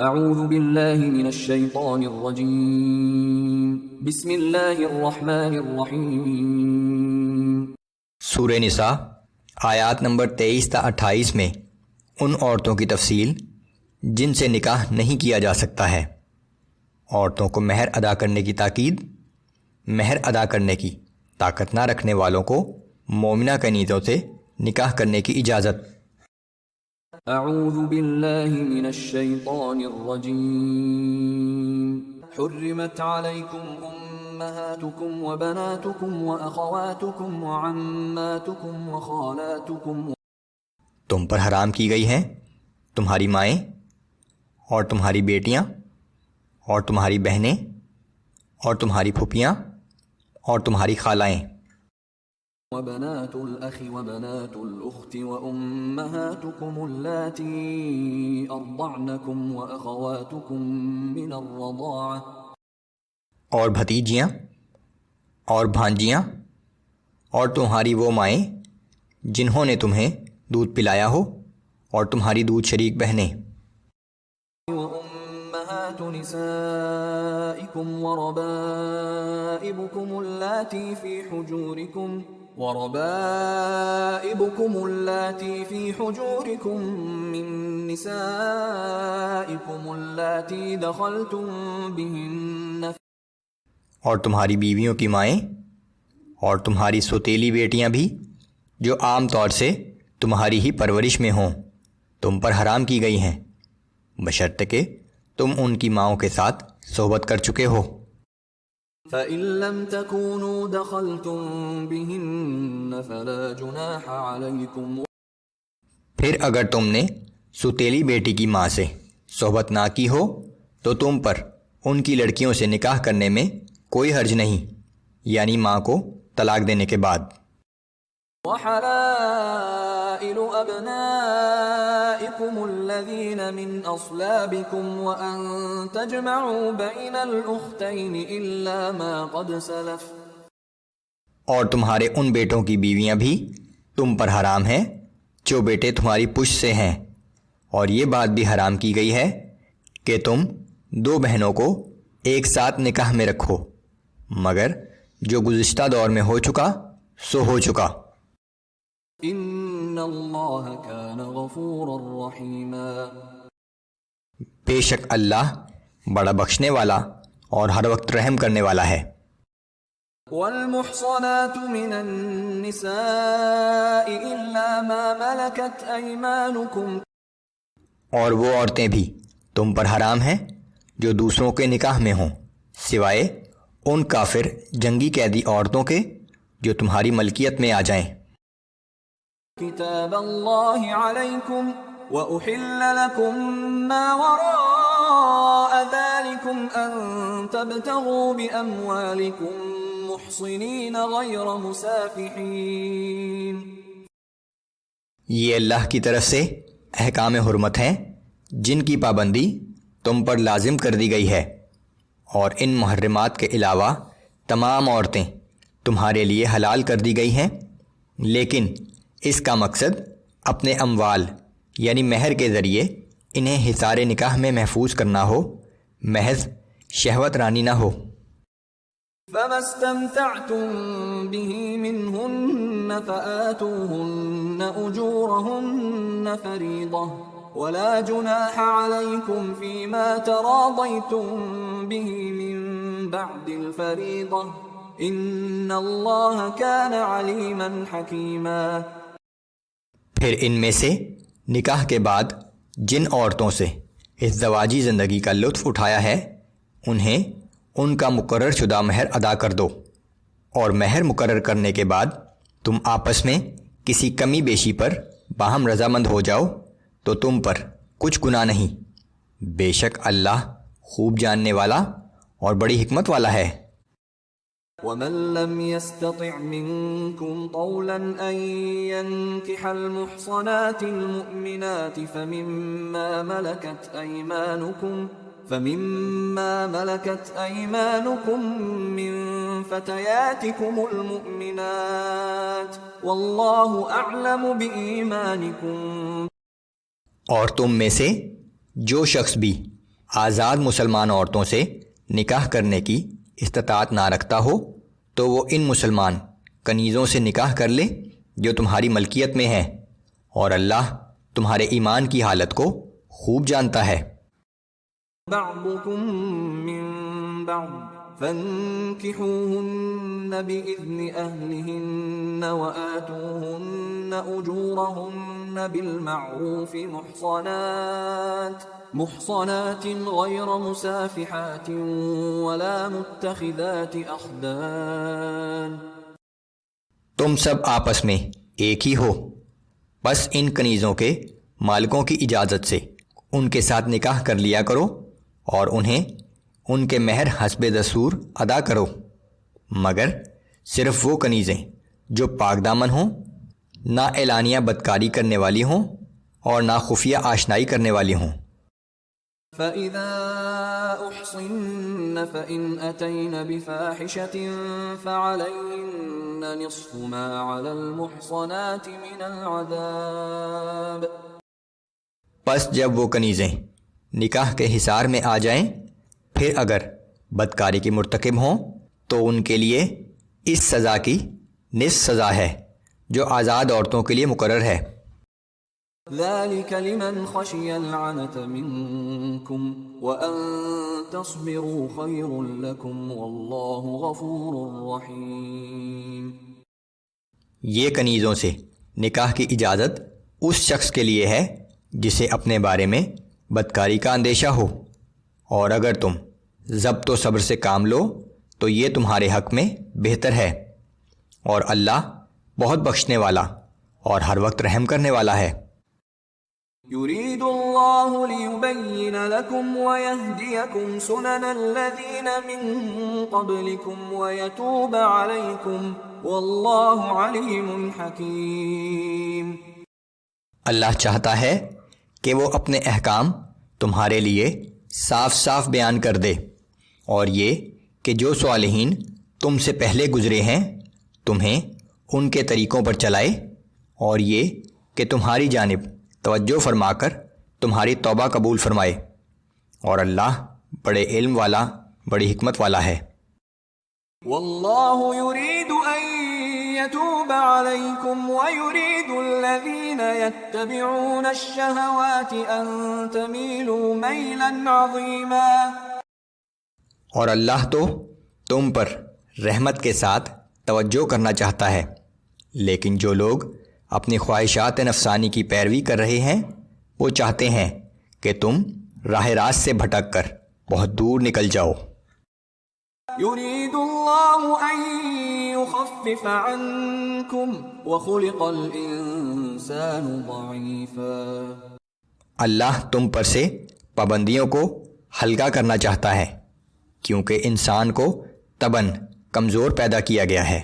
اعوذ باللہ من الشیطان الرجیم بسم اللہ الرحمن الرحیم۔ سورہ نساء آیات نمبر 23 تا 28 میں ان عورتوں کی تفصیل جن سے نکاح نہیں کیا جا سکتا ہے، عورتوں کو مہر ادا کرنے کی تاکید، مہر ادا کرنے کی طاقت نہ رکھنے والوں کو مومنہ کنیزوں سے نکاح کرنے کی اجازت۔ اعوذ باللہ من الشیطان الرجیم۔ حرمت علیکم امہاتکم وبناتکم واخواتکم وعماتکم وخالاتکم۔ تم پر حرام کی گئی ہیں تمہاری مائیں اور تمہاری بیٹیاں اور تمہاری بہنیں اور تمہاری پھوپھیاں اور تمہاری خالائیں، وبنات الأخ وبنات الأخت وأمهاتكم اللاتي أرضعنكم وأخواتكم من الرضاعة، اور بھتیجیاں اور بھانجیاں اور تمہاری وہ مائیں جنہوں نے تمہیں دودھ پلایا ہو اور تمہاری دودھ شریک بہنیں، وأمهات نسائكم وربائبكم اللاتي في حجوركم من نسائكم اللاتي دخلتم بهن، اور تمہاری بیویوں کی مائیں اور تمہاری سوتیلی بیٹیاں بھی جو عام طور سے تمہاری ہی پرورش میں ہوں تم پر حرام کی گئی ہیں، بشرطے کہ تم ان کی ماؤں کے ساتھ صحبت کر چکے ہو۔ فَإِن لَّمْ تَكُونُوا دَخَلْتُم بِهِنَّ فَلَا جُنَاحَ عَلَيْكُمْ۔ پھر اگر تم نے سوتیلی بیٹی کی ماں سے صحبت نہ کی ہو تو تم پر ان کی لڑکیوں سے نکاح کرنے میں کوئی حرج نہیں، یعنی ماں کو طلاق دینے کے بعد۔ وحلائل أبنائكم الذين من أصلابكم وأن تجمعوا بين الأختين إلا ما قد سلف۔ اور تمہارے ان بیٹوں کی بیویاں بھی تم پر حرام ہیں جو بیٹے تمہاری پشت سے ہیں، اور یہ بات بھی حرام کی گئی ہے کہ تم دو بہنوں کو ایک ساتھ نکاح میں رکھو، مگر جو گزشتہ دور میں ہو چکا سو ہو چکا۔ ان اللہ کان غفورا رحیما، بے شک اللہ بڑا بخشنے والا اور ہر وقت رحم کرنے والا ہے۔ والمحصنات من النساء الا ما ملكت ايمانكم، اور وہ عورتیں بھی تم پر حرام ہیں جو دوسروں کے نکاح میں ہوں سوائے ان کافر جنگی قیدی عورتوں کے جو تمہاری ملکیت میں آ جائیں۔ کتاب اللہ علیکم وأحل لكم ما وراء ذلكم أن تبتغوا بأموالكم محصنين غير مسافحين۔ یہ اللہ کی طرف سے احکام حرمت ہیں جن کی پابندی تم پر لازم کر دی گئی ہے، اور ان محرمات کے علاوہ تمام عورتیں تمہارے لیے حلال کر دی گئی ہیں، لیکن اس کا مقصد اپنے اموال یعنی مہر کے ذریعے انہیں حصار نکاح میں محفوظ کرنا ہو، محض شہوت رانی نہ ہو۔ فما استمتعتم به منهن فآتوهن أجورهن فريضة ولا جناح عليكم فيما تراضيتم به من بعد الفريضة إن الله كان عليما حكيما۔ پھر ان میں سے نکاح کے بعد جن عورتوں سے اس زواجی زندگی کا لطف اٹھایا ہے انہیں ان کا مقرر شدہ مہر ادا کر دو، اور مہر مقرر کرنے کے بعد تم آپس میں کسی کمی بیشی پر باہم رضامند ہو جاؤ تو تم پر کچھ گناہ نہیں، بے شک اللہ خوب جاننے والا اور بڑی حکمت والا ہے۔ ومن لم يستطع منكم طولا أن ينكح المحصنات المؤمنات فمما ملكت أيمانكم من فتياتكم المؤمنات والله أعلم بإيمانكم۔ اور تم میں سے جو شخص بھی آزاد مسلمان عورتوں سے نکاح کرنے کی استطاعت نہ رکھتا ہو تو وہ ان مسلمان کنیزوں سے نکاح کر لے جو تمہاری ملکیت میں ہیں، اور اللہ تمہارے ایمان کی حالت کو خوب جانتا ہے۔ بعضكم من بعض فانكحوهن بإذن أهلهن وآتوهن أجورهن بالمعروف محصنات غير مسافحات ولا متخذات أخدان۔ تم سب آپس میں ایک ہی ہو، بس ان کنیزوں کے مالکوں کی اجازت سے ان کے ساتھ نکاح کر لیا کرو اور انہیں ان کے مہر حسب دستور ادا کرو، مگر صرف وہ کنیزیں جو پاک دامن ہوں، نہ اعلانیہ بدکاری کرنے والی ہوں اور نہ خفیہ آشنائی کرنے والی ہوں۔ فَإِذَا أُحْصِنَّ فَإِنْ أَتَيْنَ بِفَاحِشَةٍ فَعَلَيْهِنَّ نِصْفُ مَا عَلَى الْمُحْصَنَاتِ مِنَ الْعَذَابِ۔ پس جب وہ کنیزیں نکاح کے حصار میں آ جائیں، پھر اگر بدکاری کے مرتکب ہوں تو ان کے لیے اس سزا کی نصف سزا ہے جو آزاد عورتوں کے لیے مقرر ہے۔ ذَلِكَ لِمَنْ خَشِيَ الْعَنَتَ مِنْكُمْ وَأَنْ تَصْبِرُوا خَيْرٌ لَكُمْ وَاللَّهُ غَفُورٌ رَحِيمٌ۔ یہ کنیزوں سے نکاح کی اجازت اس شخص کے لیے ہے جسے اپنے بارے میں بدکاری کا اندیشہ ہو، اور اگر تم ضبط و صبر سے کام لو تو یہ تمہارے حق میں بہتر ہے، اور اللہ بہت بخشنے والا اور ہر وقت رحم کرنے والا ہے۔ يريد الله ليبين لكم ويهديكم سنن الذين من قبلكم ويتوب عليكم والله عليم حكيم۔ اللہ چاہتا ہے کہ وہ اپنے احکام تمہارے لیے صاف صاف بیان کر دے، اور یہ کہ جو صالحین تم سے پہلے گزرے ہیں تمہیں ان کے طریقوں پر چلائے، اور یہ کہ تمہاری جانب توجہ فرما کر تمہاری توبہ قبول فرمائے، اور اللہ بڑے علم والا، بڑی حکمت والا ہے۔ واللہ یرید ان يتوب عليكم ويريد الذين يتبعون الشهوات أن تميلوا ميلا عظيما۔ اور اللہ تو تم پر رحمت کے ساتھ توجہ کرنا چاہتا ہے، لیکن جو لوگ اپنی خواہشات نفسانی کی پیروی کر رہے ہیں وہ چاہتے ہیں کہ تم راہ راست سے بھٹک کر بہت دور نکل جاؤ۔ يريد الله أن يخفف عنكم وخلق الإنسان ضعيفا۔ اللہ تم پر سے پابندیوں کو ہلکا کرنا چاہتا ہے کیونکہ انسان کو طبعاً کمزور پیدا کیا گیا ہے۔